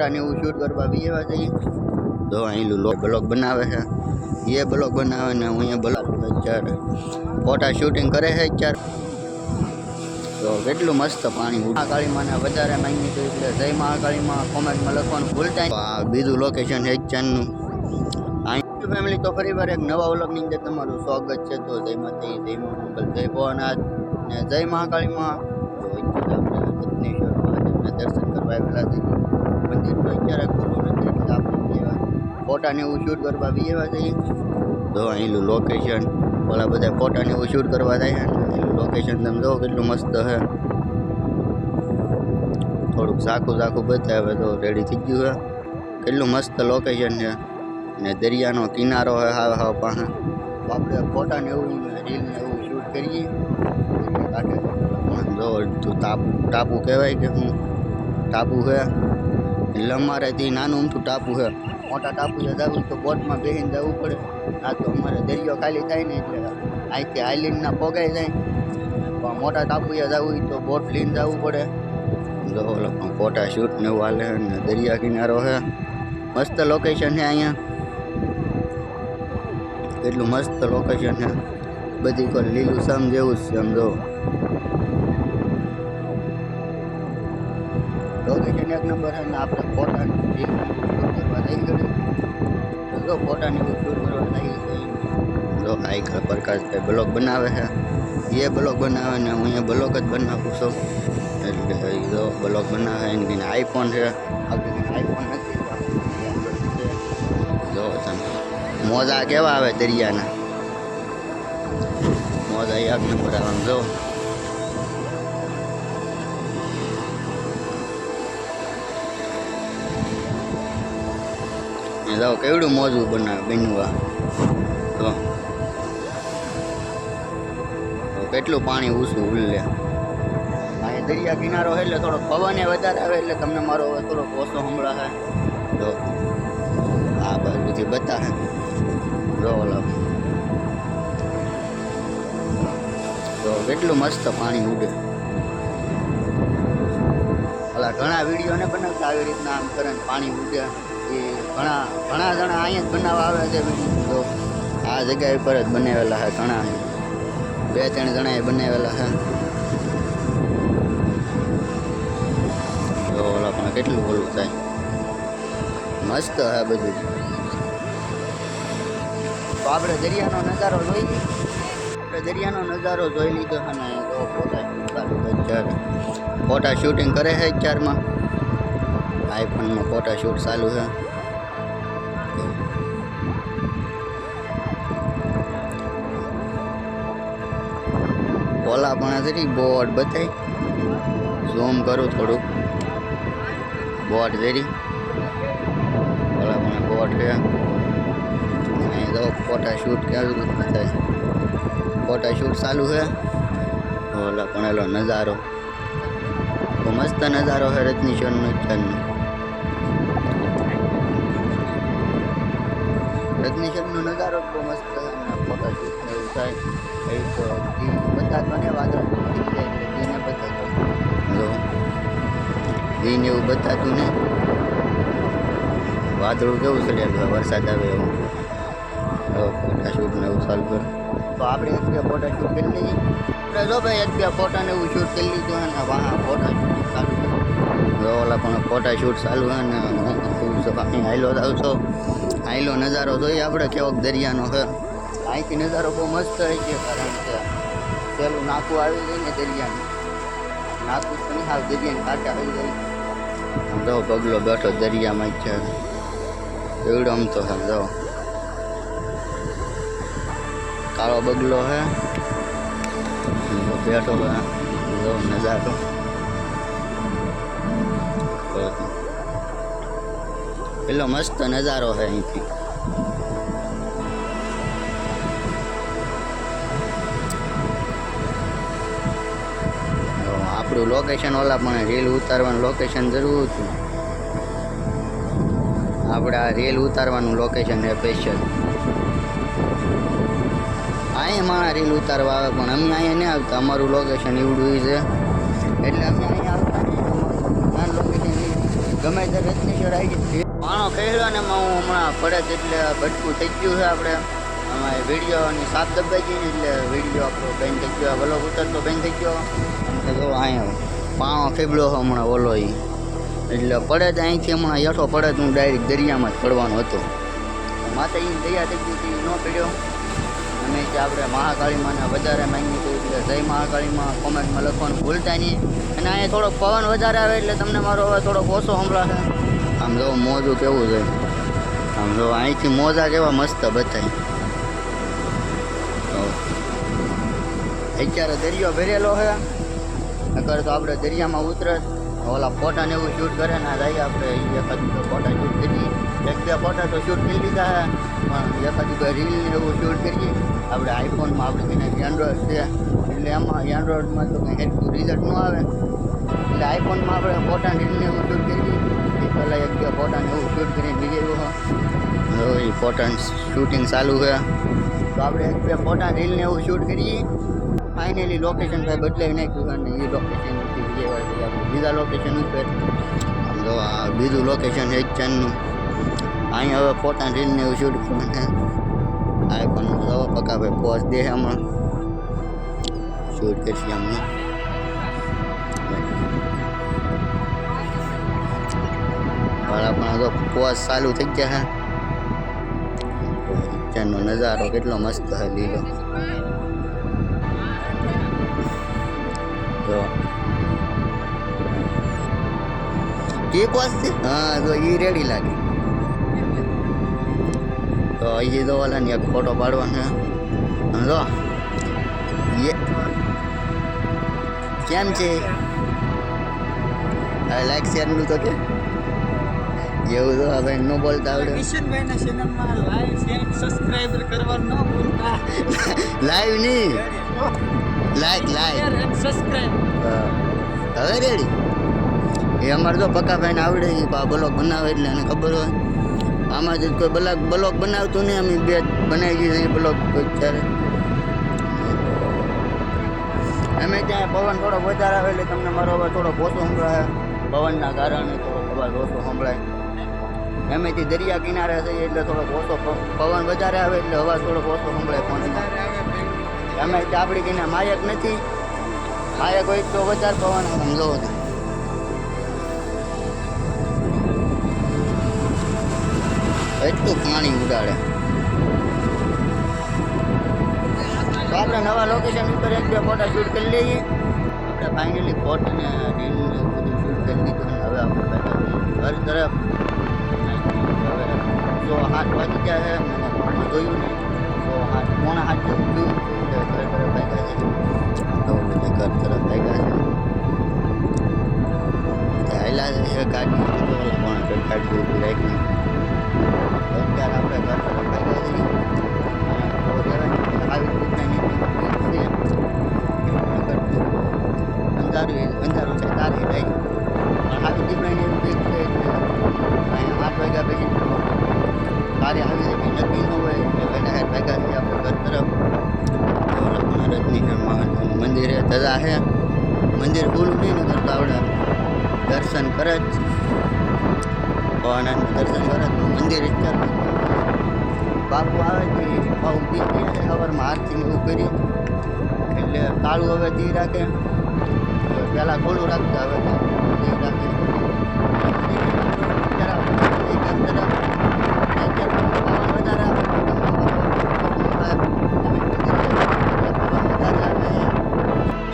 ने वो शूट करवा भी ये बात है दो અહીં બ્લોગ બનાવે છે ये બ્લોગ બનાવે ને હું અહીંયા બ્લોગ ચાર ફોટા શૂટિંગ કરે છે ચાર તો કેટલું મસ્ત પાણી મહાકાળીમાં વધારે માંગી તો એટલે જય મહાકાળીમાં કોમેન્ટમાં લખવાનું ભૂલતા આ બીજું લોકેશન છે ચારનું ફેમિલી તો ફરી વાર એક નવા વ્લોગની અંદર તમારું સ્વાગત છે તો જય માતા જય મંગલ જય ભોળાનાથ ને જય મહાકાળીમાં દર્શન કરવા આવેલા છે મંદિરમાં અત્યારે ખુલ્લું નથી એટલે આપણે ફોટાને એવું શૂટ કરવા બી એવા જઈએ તો અહીંનું લોકેશન ઓલા બધા ફોટાને એવું શૂટ કરવા જાય ને એનું લોકેશન તમે જો કેટલું મસ્ત છે થોડુંક ઝાખું બતાવે તો રેડી થઈ ગયું છે કેટલું મસ્ત લોકેશન છે ને દરિયાનો કિનારો છે હાવ પાસે આપણે ફોટાને એવું રીલને એવું શૂટ કરીએ કાઢે જો ટાપુ કહેવાય કે હું ટાપુ છે એટલે અમારેથી નાનું અમથું ટાપુ છે મોટા ટાપુ જવું તો બોટમાં બેસીને જવું પડે આ તો અમારે દરિયો ખાલી થાય ને એટલે અહીંથી આઈલેન્ડના પોગાઈ જાય પણ મોટા ટાપુ જવું હોય તો બોટ લઈને જવું પડે જો ફોટા શૂટ ને એવું હાલે ને દરિયા કિનારો છે મસ્ત લોકેશન છે અહીંયા એટલું મસ્ત લોકેશન છે બધી કોઈ લીલું સમ જેવું જ સમજો લોકેશન એક નંબર છે ને આપણે ફોટાને શૂટ કરવા જઈ ગયું જો ફોટાને શૂટ કરવા જઈએ જો આઈ પ્રકાશભાઈ બ્લોગ બનાવે છે એ બ્લોગ બનાવે ને હું અહીંયા બ્લોગ જ બનાવું છું એટલે જો બ્લોગ બનાવે એની આઈફોન છે આપણે આઈફોન નથી જો તમે મોજા કેવા આવે દરિયાના મોજા એક નંબર આવે જો જાઓ કેવડું મોજું બનાવે બનવા તો કેટલું પાણી ઊંચું ઉલ્લે અહીં દરિયા કિનારો એટલે થોડોક પવન વધારે આવે એટલે તમને મારો થોડોક ઓછો સંભળાશે તો આ બાજુથી બતાવે જો ઓલા તો કેટલું મસ્ત પાણી ઉડે ઓલા ઘણા વિડીયોને બનાવતા આવી રીતના આમ કરે પાણી ઉડે એ ઘણા જણા અહીંયા જ બનાવવા આવે છે તો આ જગ્યા ઉપર જ બનાવેલા છે ઘણા 2-3 જણાએ બનાવેલા છે તો ઓલા પણ કેટલું ઓલું થાય મસ્ત છે બધું તો આપણે દરિયાનો નજારો જોઈ લીધો છે ને તો ફોટા શૂટિંગ કરે છે ચારમાં આઈફોનમાં ફોટા શૂટ ચાલુ છે ઓલા પણ હતી બોટ બતાવી ઝૂમ કરું થોડુંક બોટ જરી ઓલા પણ બોટ છે અહીં તો ફોટા શૂટ કેવી રીતના થાય ફોટા શૂટ ચાલુ છે ઓલા પણ એલો નજારો તો મસ્ત નજારો છે રજનીશનનો રજનીશનનો નજારો બહુ મસ્ત છે ફોટા શૂટ એવું થાય એ તો બતાતો ને વાદળ દીને બતાતો જો દીને એવું બતાતું ને વાદળું કેવું ચડેલું વરસાદ આવે એવું ફોટા શૂટ ને એવું ચાલુ કરે તો આપણે એક બે ફોટા શૂટ કરી લઈએ આપણે જો ભાઈ એક બે ફોટાને એવું શૂટ કરી લીધું ને વાહ ફોટા શૂટ ચાલુ જો ઓલા પણ ફોટા શૂટ ચાલુ છે ને અહીં હાઈલો જાવ છો હાઈલો નજારો જોઈએ આપણે કેવોક દરિયાનો છે અહીંથી નજારો બહુ મસ્ત હોય છે કારણ કે પેલું નાકું આવી જાય ને દરિયાનું નાકું તો નહીં હાલ દરિયાની કાંઠે આવી જાય જો પગલો બેઠો દરિયામાં છે એવડો આમ તો જો કાળો બગલો હે બેઠો જો નજારો પેલો મસ્ત નજારો છે અહીંથી આપણું લોકેશન ઓલા પણ રીલ ઉતારવાનું લોકેશન જરૂર હતું આપણે આ રીલ ઉતારવાનું લોકેશન છે સ્પેશિયલ અહીંયા મારા રીલ ઉતારવા આવે પણ અમે અહીંયા નહીં આવતા અમારું લોકેશન એવડું છે એટલે અમે અહીંયા આવતા લોકેશન ગમે તે રત્નેશ્વર આવી ગઈ પાણો ખેડ્યો ને હું હમણાં પડે એટલે બટકું થઈ ગયું છે આપણે અમારે વિડીયોની સાત દબાઈ ગઈ ને એટલે વિડીયો આપણો બેન થઈ ગયો વલોગ ઉતરતો બેન થઈ ગયો તો જો અહીંયા પાણો ખેબડ્યો હમણાં ઓલો એ એટલે પડે તો અહીંથી હમણાં હેઠો પડે તો હું ડાયરેક્ટ દરિયામાં જ પડવાનો હતો માતાજીની દયા થઈ ગઈ હતી ન પડ્યો અને કે આપણે મહાકાળીમાંને વધારે માંગી હતું એટલે જય મહાકાળીમાં કોમેન્ટમાં લખવાનું ભૂલતા નહીં અને અહીંયા થોડોક પવન વધારે આવે એટલે તમને મારો હવે થોડોક ઓછો સંભળાશે આમ જો મોજું કેવું છે આમ જો અહીંથી મોજા કેવા મસ્ત બતાય અત્યારે દરિયો ભરેલો છે નકર તો આપણે દરિયામાં ઉતરે ઓલા ફોટા ને એવું શૂટ કરે ને જાય આપણે એકાદ ફોટા શૂટ કરીએ એક બે ફોટા તો શૂટ કરી લીધા પણ એકાદ બે રીલ ને એવું શૂટ કરીએ આપણે આઈફોનમાં આપણે કંઈ એન્ડ્રોઈડ છે એટલે એમાં એન્ડ્રોઈડમાં તો કંઈ એટલું રિઝલ્ટ ન આવે એટલે આઈફોનમાં આપણે ફોટા રીલ ને એવું શૂટ કરીએ એ પહેલાં એક બે ફોટા ને એવું શૂટ કરીને બીજે એવું એ ફોટા શૂટિંગ ચાલુ છે તો આપણે એક બે ફોટા રીલ ને એવું શૂટ કરીએ ફાઇનલી લોકેશન ભાઈ બદલાવી નાખ્યું અને એ લોકેશનથી બીજા લોકેશન ઉપર આમ તો આ બીજું લોકેશન એક ચેનનું અહીંયા હવે ફોટા રીલ ને એવું શૂટ કરવાનું આઈફોનમાં જવા પકા ભાઈ પોઝ દે હમણાં શૂટ કરશે હમણાં વાળા પણ તો પોઝ ચાલુ થઈ ગયા છે નો નજારો કેટલો મસ્ત છે લીલો તો કે પોઝ છે હા તો એ રેડી લાગે તો અહીં તો ઓલા ને એક ફોટો પાડવાનો સમજો એ કેમ છે લાઈક શેરનું તો કે એવું તો હવે ન બોલતા આવડે કિશનભાઈના ચેનલમાં લાઈક શેર સબસ્ક્રાઇબ કરવાનું ન ભૂલતા લાઈવ નહીં લાઈક સબસ્ક્રાઇબ હવે રેડી એ અમારે તો પક્કાભાઈને આવડે એ બ્લોગ બનાવે એટલે એને ખબર હોય આમાં જ કોઈ બ્લોગ બનાવતું નહીં અમે બે બનાવી દીધી બ્લોગ અત્યારે અમે ત્યાં પવન થોડો વધારે આવે એટલે તમને મારો અવાજ થોડો ઓછો સંભળાય પવનના કારણે થોડો અવાજ ઓછો સંભળાય એમેથી દરિયા કિનારે થઈએ એટલે થોડોક ઓછો પવન વધારે આવે એટલે અવાજ થોડોક ઓછો સંભળાય ફોનમાં અમે આપણી કઈને માયક નથી માયક હોય તો વધારે પવન સમજો એટલું પાણી ઉડાડે તો આપણે નવા લોકેશન ઉપર એક બે ફોટા શૂટ કરી લઈએ આપણે ફાઇનલી ફોટો ને રીલ ને એવું બધું શૂટ કરી લીધું હવે આપણે ઘર તરફ હવે જો 7 વાગી ગયા છે મને જોયું નહીં તો 7:30 જેવું થયું એટલે ઘર તરફ ભાગ્યા છે તો બધા ઘર તરફ ભાગ્યા છે હાલા છે ગાડી પણ ગાડી ઊભી રાખી અત્યારે આપણે ઘર તરફ ભાગ્યા છીએ આવી અંધારું છે તારે લઈ પણ આવી દીપડાની એવું કંઈક છે એટલે અહીંયા 8 વાગ્યા પછી તારે આવી જાય કંઈ નક્કી ન હોય એટલે વહેલા હેર ભેગા છીએ આપણે ઘર તરફ રત્નેશ્વર મહાદેવનું મંદિર છે ધજા છે મંદિર ભૂલું નહીં ને કરતા આપણે દર્શન કરે જ ભવાનાનું દર્શન કરે તો મંદિર અત્યારે બાપુ આવે છે બહુ દી ગયા છે સવારમાં હાથથી એવું કરી એટલે તાળું હવે દી રાખે પહેલાં ખોલું રાખતા હવે દી રાખે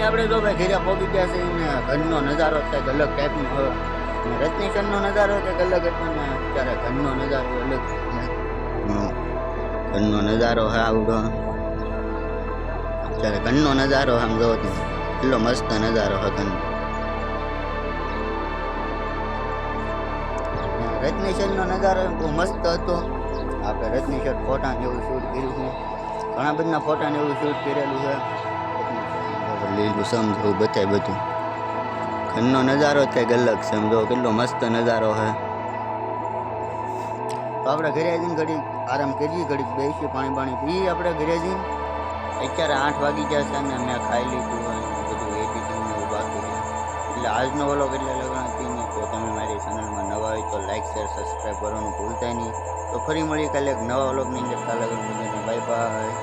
આપણે જો ભાઈ ઘેરા પહોંચી ગયા છે ને ઘરનો નજારો કંઈક અલગ ટાઈપનો હવે રત્નેશ્વરનો નજારો કંઈક અલગ હતો ને અત્યારે ઘરનો નજારો અલગ ઘરનો નજારો હે આવડો અત્યારે ઘરનો નજારો આમ જોવો તો એટલો મસ્ત નજારો હતો રત્નેશ્વરનો નજારો બહુ મસ્ત હતો આપણે રત્નેશ્વર ફોટા ને એવું શૂટ કર્યું છે ઘણા બધા ફોટા ને એવું શૂટ કરેલું છે લીલું સમજવું બતાય બધું ઘરનો નજારો કંઈક અલગ સમજો કેટલો મસ્ત નજારો છે તો આપણે ઘરે જઈને ઘડી આરામ કરીએ ઘડીક બેસીએ પાણી પીએ આપણે ઘરે જઈને અત્યારે 8 વાગી ગયા છે અને મેં ખાઈ લીધું અને બધું એડિટિંગ એવું બાકી છે એટલે આજનો વ્લોગ એટલે લગણ હતી નહીં તો તમે મારી ચેનલમાં નવા હોય તો લાઈક શેર સબસ્ક્રાઈબ કરવાનું ભૂલતા નહીં. તો ફરી મળીએ કાલે એક નવા વ્લોગની અંદર. કાલે બાય બાય.